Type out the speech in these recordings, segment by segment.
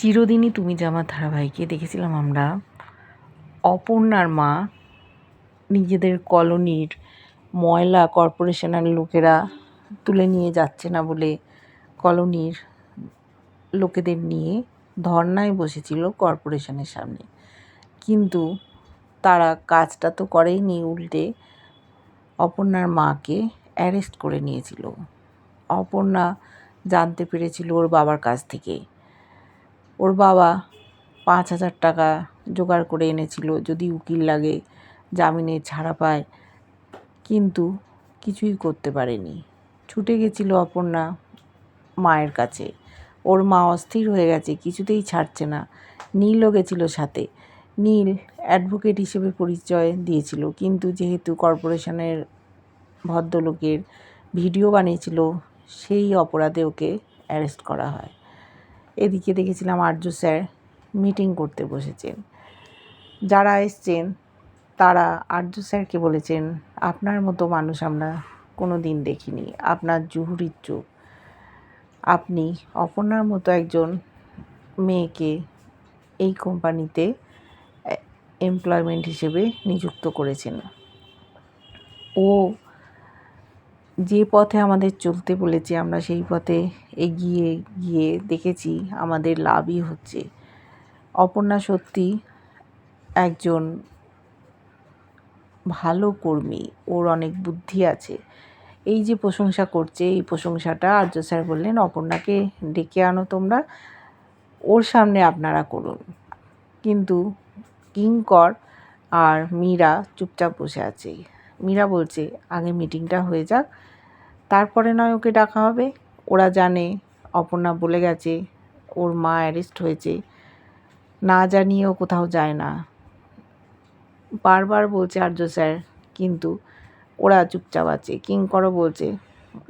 চিরদিনই তুমি যে আমার ধারাবাহিকে দেখেছিলাম আমরা অপর্ণার মা নিজেদের কলোনির ময়লা কর্পোরেশনের লোকেরা তুলে নিয়ে যাচ্ছে না বলে কলোনির লোকেদের নিয়ে ধর্নায় বসেছিল কর্পোরেশনের সামনে। কিন্তু তারা কাজটা তো করেইনি, উল্টে অপর্ণার মাকে অ্যারেস্ট করে নিয়েছিল। অপর্ণা জানতে পেরেছিল ওর বাবার কাছ থেকে। ওর বাবা 5,000 টাকা জোগাড় করে এনেছিল যদি উকিল লাগে, জামিনে ছাড়া পায়, কিন্তু কিছুই করতে পারেনি। ছুটে গেছিল অপর্ণা মায়ের কাছে। ওর মা অস্থির হয়ে গেছে, কিছুতেই ছাড়ছে না। নীলও গেছিল সাথে। নীল অ্যাডভোকেট হিসেবে পরিচয় দিয়েছিল, কিন্তু যেহেতু কর্পোরেশনের ভদ্রলোকের ভিডিও বানিয়েছিল, সেই অপরাধে ওকে অ্যারেস্ট করা হয়। এদিকে দেখেছিলাম আর্য স্যার মিটিং করতে বসেছেন। যারা এসছেন তারা আর্য স্যারকে বলেছেন, আপনার মতো মানুষ আমরা কোনো দিন দেখিনি, আপনার জুহুরির চোখ। আপনি অপর্ণার মতো একজন মেয়েকে এই কোম্পানিতে এমপ্লয়মেন্ট হিসেবে নিযুক্ত করেছেন। ও যে পথে আমাদের চলতে বলেছে আমরা সেই পথে এগিয়ে গিয়ে দেখেছি আমাদের লাভই হচ্ছে। অপর্ণা সত্যি একজন ভালো কর্মী, ওর অনেক বুদ্ধি আছে। এই যে প্রশংসা করছে, এই প্রশংসাটা আর্য স্যার বললেন অপর্ণাকে ডেকে আনো তোমরা, ওর সামনে আপনারা করুন। কিন্তু কিঙ্কর আর মীরা চুপচাপ বসে আছে। মীরা বলছে আগে মিটিংটা হয়ে যাক, তারপরে নয় ওকে ডাকা হবে। ওরা জানে অপর্ণা বলে গেছে ওর মা অ্যারেস্ট হয়েছে, না জানিয়েও কোথাও যায় না, বারবার বলছে আর্য স্যার, কিন্তু ওরা চুপচাপ আছে। কিঙ্করও বলছে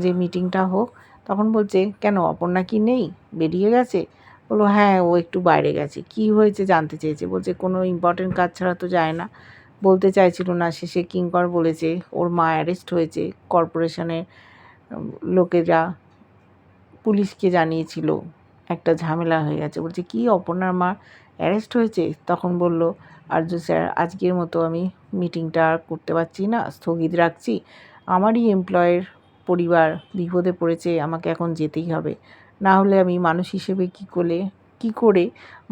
যে মিটিংটা হোক। তখন বলছে কেন, অপর্ণা কি নেই, বেরিয়ে গেছে? বললো হ্যাঁ, ও একটু বাইরে গেছে। কি হয়েছে জানতে চেয়েছে, বলছে কোনো ইম্পর্টেন্ট কাজ ছাড়া তো যায় না। বলতে চাইছিল না, শেষে কিঙ্কর বলেছে ওর মা অ্যারেস্ট হয়েছে, কর্পোরেশনের লোকেরা পুলিশকে জানিয়েছিল, একটা ঝামেলা হয়ে গেছে। বলছে কি, অপর্ণার মা অ্যারেস্ট হয়েছে? তখন বলল আর্য স্যার, আজকের মতো আমি মিটিংটা আর করতে পারছি না, স্থগিত রাখছি। আমারই এমপ্লয়ের পরিবার বিপদে পড়েছে, আমাকে এখন যেতেই হবে, না হলে আমি মানুষ হিসেবে কী করে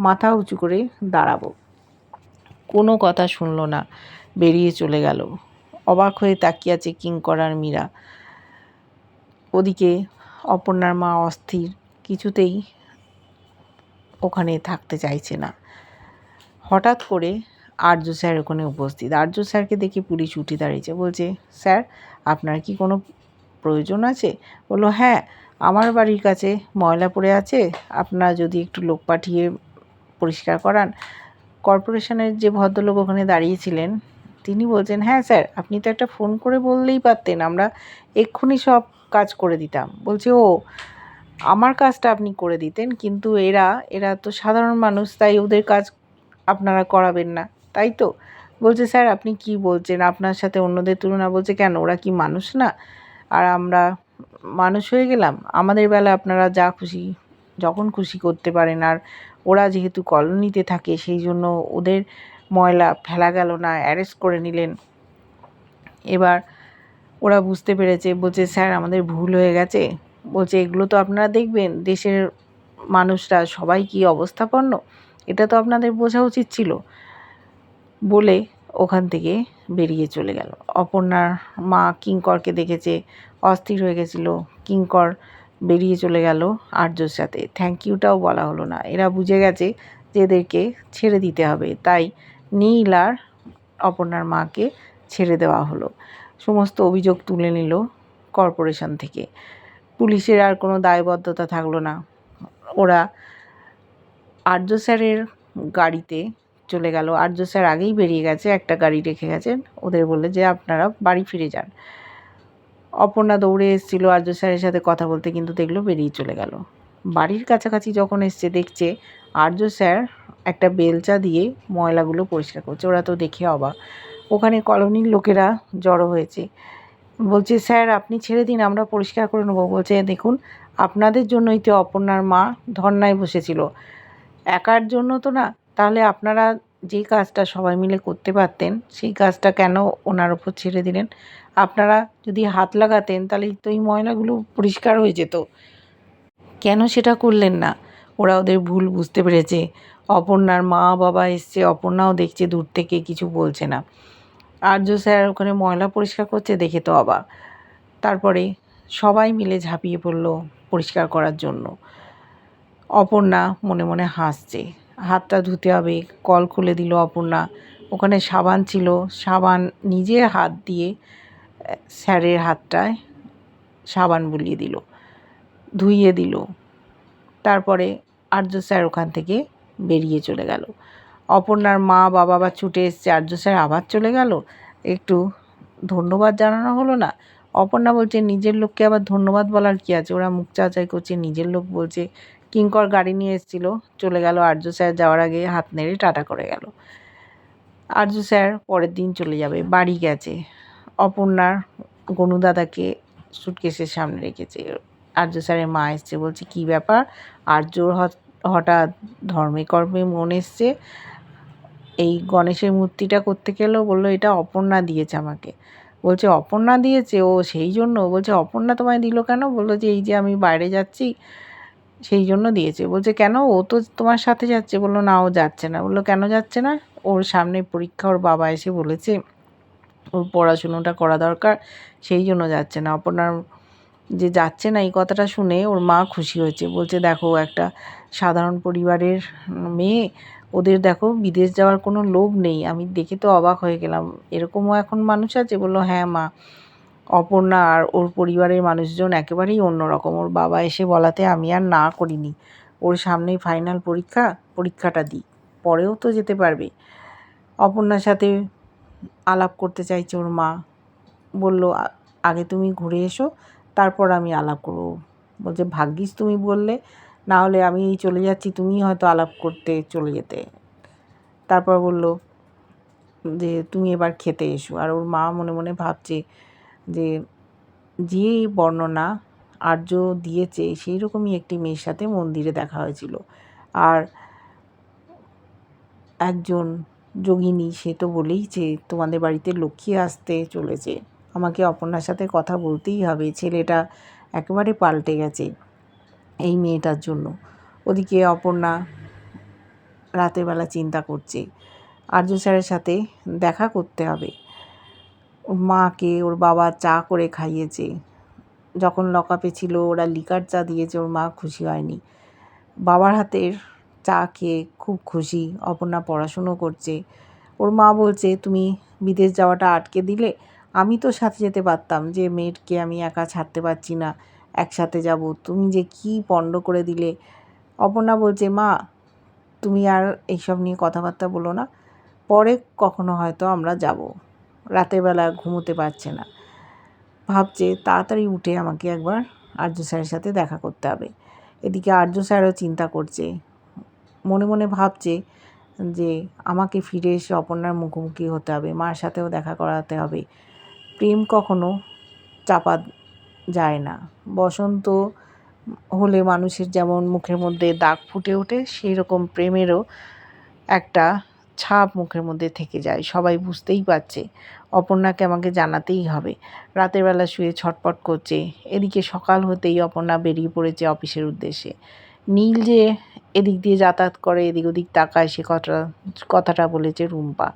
মাথা উঁচু করে দাঁড়াবো। কোনো কথা শুনল না, বেরিয়ে চলে গেল। অবাক হয়ে তাকিয়ে আছে কিঙ্কর আর মীরা। ওদিকে অপর্ণার মা অস্থির, কিছুতেই ওখানে থাকতে চাইছে না। হঠাৎ করে আর্য স্যার ওখানে উপস্থিত। আর্য স্যারকে দেখে পুলিশ উঠে দাঁড়িয়েছে। বলছে স্যার, আপনার কি কোনো প্রয়োজন আছে? বললো হ্যাঁ, আমার বাড়ির কাছে ময়লা পড়ে আছে, আপনারা যদি একটু লোক পাঠিয়ে পরিষ্কার করান। কর্পোরেশনের যে ভদ্রলোক ওখানে দাঁড়িয়েছিলেন তিনি বলছেন হ্যাঁ স্যার, আপনি তো একটা ফোন করে বললেই পারতেন, আমরা এক্ষুনি সব কাজ করে দিতাম। বলছে ও, আমার কাজটা আপনি করে দিতেন, কিন্তু এরা তো সাধারণ মানুষ, তাই ওদের কাজ আপনারা করাবেন না, তাই তো? বলছে স্যার আপনি কি বলছেন, আপনার সাথে অন্যদের তুলনা? বলছে কেন, ওরা কি মানুষ না? আর আমরা মানুষ হয়ে গেলাম? আমাদের বেলা আপনারা যা খুশি যখন খুশি করতে পারেন। আর ওরা যেহেতু কলোনিতে থাকে সেই জন্য ওদের ময়লা ফেলা গেল না, অ্যারেস্ট করে নিলেন। এবার ওরা বুঝতে পেরেছে। বলছে স্যার আমাদের ভুল হয়ে গেছে। বলছে এগুলো তো আপনারা দেখবেন, দেশের মানুষরা সবাই কি অবস্থাপন্ন, এটা তো আপনাদের বোঝা উচিত ছিল। বলে ওখান থেকে বেরিয়ে চলে গেল। অপর্ণার মা কিঙ্করকে দেখেছে, অস্থির হয়ে গেছিল। কিঙ্কর বেরিয়ে চলে গেল আর্যর সাথে। থ্যাংক ইউটাও বলা হলো না। এরা বুঝে গেছে যে এদেরকে ছেড়ে দিতে হবে, তাই নীল আর অপর্ণার মাকে ছেড়ে দেওয়া হলো। সমস্ত অভিযোগ তুলে নিল কর্পোরেশন থেকে। পুলিশের আর কোনো দায়বদ্ধতা থাকলো না। ওরা আর্য স্যারের গাড়িতে চলে গেল। আর্য স্যার আগেই বেরিয়ে গেছে, একটা গাড়ি রেখে গেছেন। ওদের বললে যে আপনারা বাড়ি ফিরে যান। অপর্ণা দৌড়ে এসেছিল আর্য স্যারের সাথে কথা বলতে, কিন্তু দেখলো বেরিয়ে চলে গেল। বাড়ির কাছাকাছি যখন এসছে দেখছে আর্য স্যার একটা বেলচা দিয়ে ময়লাগুলো পরিষ্কার করছে। ওরা তো দেখে অবাক। ওখানে কলোনির লোকেরা জড়ো হয়েছে। বলছে স্যার আপনি ছেড়ে দিন, আমরা পরিষ্কার করে নেবো। বলছে দেখুন, আপনাদের জন্যই তো অপর্ণার মা ধর্নায় বসেছিল, একার জন্য তো না, তাহলে আপনারা যে কাজটা সবাই মিলে করতে পারতেন সেই কাজটা কেন ওনার ওপর ছেড়ে দিলেন? আপনারা যদি হাত লাগাতেন তাহলে তো এই ময়লাগুলো পরিষ্কার হয়ে যেত। কেন সেটা করলেন না? ওরা ওদের ভুল বুঝতে পেরেছে। অপর্ণার মা বাবা এসছে, অপর্ণাও দেখছে দূর থেকে, কিছু বলছে না। আর্য স্যার ওখানে ময়লা পরিষ্কার করছে দেখে তো অবাক। তারপরে সবাই মিলে ঝাঁপিয়ে পড়ল পরিষ্কার করার জন্য। অপর্ণা মনে মনে হাসছে। হাতটা ধুতে হবে, কল খুলে দিল অপর্ণা। ওখানে সাবান ছিল, সাবান নিজে হাত দিয়ে স্যারের হাতটায় সাবান বুলিয়ে দিল, ধুইয়ে দিল। তারপরে আর্য স্যার ওখান থেকে বেরিয়ে চলে গেল। অপর্ণার মা বাবা আবার ছুটে এসছে, আর্য স্যার আবার চলে গেল, একটু ধন্যবাদ জানানো হলো না? অপর্ণা বলছে নিজের লোককে আবার ধন্যবাদ বলার কি আছে? ওরা মুখ চাচাই করছে, নিজের লোক বলছে। কিঙ্কর গাড়ি নিয়ে এসেছিল, চলে গেল। আর্য স্যার যাওয়ার আগে হাত নেড়ে টাটা করে গেল। আর্য স্যার পরের দিন চলে যাবে, বাড়ি গেছে। অপর্ণার গনুদাদাকে সুটকেসের সামনে রেখেছে। আর্য স্যারের মা এসছে, বলছে কী ব্যাপার? আর্যর হঠাৎ ধর্মে কর্মে মন এসছে, এই গণেশের মূর্তিটা করতে গেলেও বললো এটা অপর্ণা দিয়েছে আমাকে। বলছে অপর্ণা দিয়েছে? ও সেই জন্য? বলছে অপর্ণা তোমায় দিল কেন? বললো যে এই যে আমি বাইরে যাচ্ছি সেই জন্য দিয়েছে। বলছে কেন, ও তো তোমার সাথে যাচ্ছে। বললো না, ও যাচ্ছে না। বললো কেন যাচ্ছে না? ওর সামনে পরীক্ষা, ওর বাবা এসে বলেছে ওর পড়াশুনোটা করা দরকার, সেই জন্য যাচ্ছে না। অপর্ণার যে যাচ্ছে না এই কথাটা শুনে ওর মা খুশি হয়েছে। বলছে দেখো, একটা সাধারণ পরিবারের মেয়ে, ওদের দেখো বিদেশ যাওয়ার কোনো লোভ নেই। আমি দেখে তো অবাক হয়ে গেলাম, এরকমও এখন মানুষ আছে? বললো হ্যাঁ মা, অপর্ণা আর ওর পরিবারের মানুষজন একেবারেই অন্যরকম। ওর বাবা এসে বলাতে আমি আর না করিনি। ওর সামনেই ফাইনাল পরীক্ষা, পরীক্ষাটা দিই, পরেও তো যেতে পারবে। অপর্ণার সাথে আলাপ করতে চাইছে ওর মা। বলল আগে তুমি ঘুরে এসো, তারপর আমি আলাপ করবো। বলছে ভাগ্যিস তুমি বললে, না হলে আমি চলে যাচ্ছি, তুমি হয়তো আলাপ করতে চলে যেতে। তারপর বলল যে তুমি এবার খেতে এসো। আর ওর মা মনে মনে ভাবছে যে যে বর্ণনা আর্য দিয়েছে সেই রকমই একটি মেয়ের সাথে মন্দিরে দেখা হয়েছিল, আর একজন যোগিনী সে তো বলেইছে তোমাদের বাড়িতে লক্ষ্মী আসতে চলেছে। আমাকে অপর্ণার সাথে কথা বলতেই হবে, ছেলেটা একেবারে পাল্টে গেছে এই মেয়েটার জন্য। ওদিকে অপর্ণা রাতের বেলা চিন্তা করছে আর্য স্যারের সাথে দেখা করতে হবে। ওর মাকে ওর বাবা চা করে খাইয়েছে, যখন লকআপে ছিল ওরা লিকার চা দিয়েছে, ওর মা খুশি হয়নি। বাবার হাতের চা খেয়ে খুব খুশি। অপর্ণা পড়াশুনো করছে। ওর মা বলছে তুমি বিদেশ যাওয়াটা আটকে দিলে, আমি তো সাথে যেতে পারতাম, যে মেয়েকে আমি একা ছাড়তে পারছি না, একসাথে যাব, তুমি যে কি পণ্ড করে দিলে। অপর্ণা বলছে মা তুমি আর এইসব নিয়ে কথাবার্তা বলো না, পরে কখনো হয়তো আমরা যাব। রাতের বেলা ঘুমোতে পারছে না, ভাবছে তাড়াতাড়ি উঠে আমাকে একবার আর্য স্যারের সাথে দেখা করতে হবে। এদিকে আর্য স্যারও চিন্তা করছে, মনে মনে ভাবছে যে আমাকে ফিরে এসে অপর্ণার মুখোমুখি হতে হবে, মার সাথেও দেখা করাতে হবে। প্রেম কখনো চাপা যায় না। বসন্ত হলে মানুষের যেমন মুখের মধ্যে দাগ ফুটে ওঠে, সেই রকম প্রেমেরও একটা ছাপ মুখের মধ্যে থেকে যায়। সবাই বুঝতেই পারছে অপর্ণাকে আমাকে জানাতেই হবে। রাতের বেলা শুয়ে ছটপট করছে। এদিকে সকাল হতেই অপর্ণা বেরিয়ে পড়েছে অফিসের উদ্দেশ্যে। নীল যে এদিক দিয়ে যাতায়াত করে, এদিক ওদিক তাকায়, সে কথাটা বলেছে রুম্পা।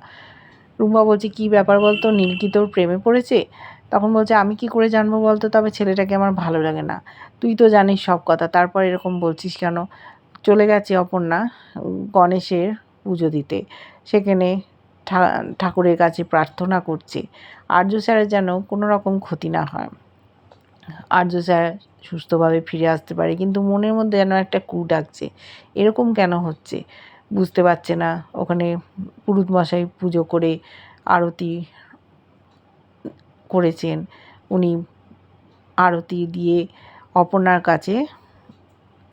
রুম্পা বলছে কী ব্যাপার বলতো, নীল কি তোর প্রেমে পড়েছে? তখন বলছে আমি কি করে জানবো বলতো, তবে ছেলেটাকে আমার ভালো লাগে না, তুই তো জানিস সব কথা, তারপর এরকম বলছিস কেন? চলে গেছে অপর্ণা গণেশের পুজো দিতে, সেখানে ঠাকুরের কাছে প্রার্থনা করছে আর্য স্যারের যেন কোনো রকম ক্ষতি না হয়, আর্য স্যার সুস্থভাবে ফিরে আসতে পারে। কিন্তু মনের মধ্যে যেন একটা কু ডাকছে, এরকম কেন হচ্ছে বুঝতে পারছে না। ওখানে পুরোহিত মশাই পুজো করে আরতি করেছেন, উনি আরতি দিয়ে অপর্ণার কাছে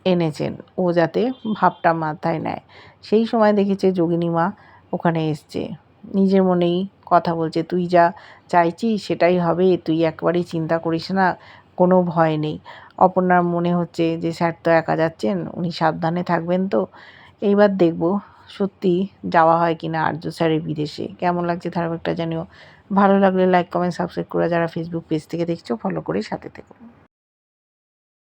এনেছেন, ও যাতে ভাবটা মাথায় নেয়। সেই সময় দেখেছে যোগিনী মা ওখানে এসছে, নিজের মনেই কথা বলছে, তুই যা চাইছিস সেটাই হবে, তুই একবারেই চিন্তা করিস না, কোনো ভয় নেই। অপর্ণার মনে হচ্ছে যে স্যার তো একা যাচ্ছেন, উনি সাবধানে থাকবেন তো। এইবার দেখব সত্যি যাওয়া হয় কিনা আর্য স্যারের বিদেশে। কেমন লাগছে ধারাবাহিকটা জানিও। ভালো লাগলে লাইক কমেন্ট সাবস্ক্রাইব করে যারা ফেসবুক পেজ থেকে দেখছো ফলো করে সাথে থেকো।